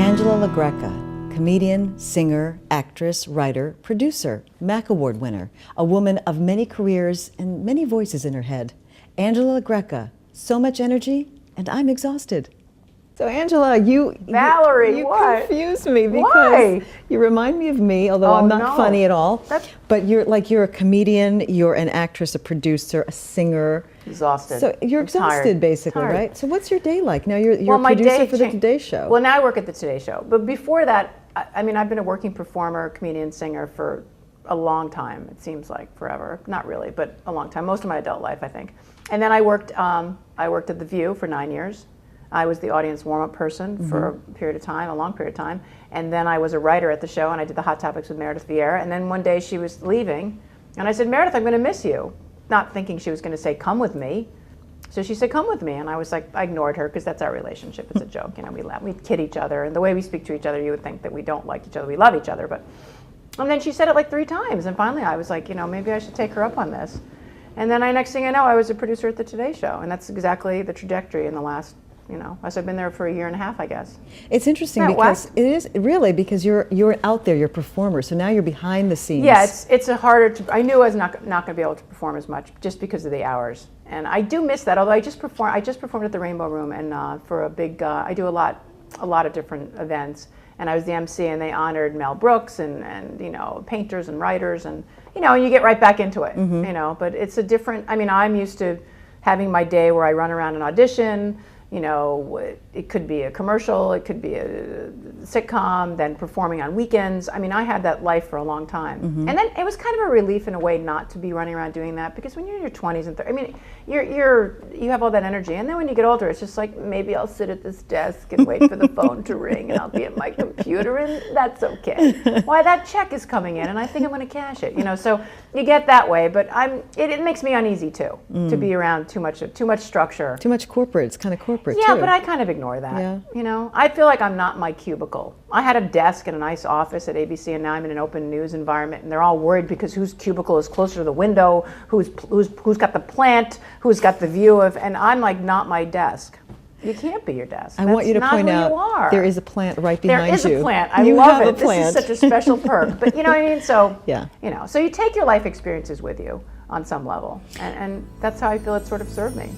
Angela LaGreca, comedian, singer, actress, writer, producer, MAC Award winner, a woman of many careers and many voices in her head. Angela LaGreca, so much energy, and I'm exhausted. So Angela, Valerie, you what? confuse me because Why? you remind me of me, although I'm not funny at all. But you're a comedian, you're an actress, a producer, a singer. Exhausted. So you're exhausted, tired. basically, Tired. right? So what's your day like? Now you're a producer for the Today Show. Well, now I work at the Today Show. But before that, I mean, I've been a working performer, comedian, singer for a long time. It seems like forever. Not really, but a long time. Most of my adult life, I think. And then I worked at The View for 9 years. I was the audience warm-up person for a period of time, a long period of time. And then I was a writer at the show, and I did the Hot Topics with Meredith Vieira. And then one day she was leaving, and I said, Meredith, I'm going to miss you. Not thinking she was going to say, come with me. So she said, come with me. And I was like, I ignored her, because that's our relationship. It's a joke. You know, we kid each other. And the way we speak to each other, you would think that we don't like each other. We love each other. And then she said it like 3 times. And finally I was like, you know, maybe I should take her up on this. And then next thing I know, I was a producer at the Today Show. And that's exactly the trajectory in the last, you know, so I've been there for 1.5 years, I guess. It's interesting because it is really because you're out there, you're a performer, so now you're behind the scenes. Yeah, it's a harder to. I knew I was not going to be able to perform as much just because of the hours, and I do miss that. Although I just performed at the Rainbow Room, and for a big, I do a lot of different events, and I was the MC, and they honored Mel Brooks and you know, painters and writers, and you know, you get right back into it, you know. But it's a different. I mean, I'm used to having my day where I run around and audition. You know, it could be a commercial, it could be a sitcom, then performing on weekends. I mean, I had that life for a long time. And then it was kind of a relief in a way not to be running around doing that, because when you're in your 20s and 30s, I mean, you have all that energy. And then when you get older, it's just like, maybe I'll sit at this desk and wait for the phone to ring, and I'll be at my computer, and that's okay. Why, that check is coming in, and I think I'm going to cash it. You know, so you get that way, but it makes me uneasy too, to be around too much structure. Too much corporate, it's kind of corporate. Yeah, too. but I kind of ignore that. Yeah. You know, I feel like I'm not my cubicle. I had a desk in a nice office at ABC, and now I'm in an open news environment, and they're all worried because whose cubicle is closer to the window, who's got the plant, who's got the view of, and I'm like, not my desk. You can't be your desk. I want you to point out there is a plant right behind you. There is a plant. I love it. This is such a special perk. But you know what I mean? So yeah, you know, so you take your life experiences with you on some level, and that's how I feel it sort of served me.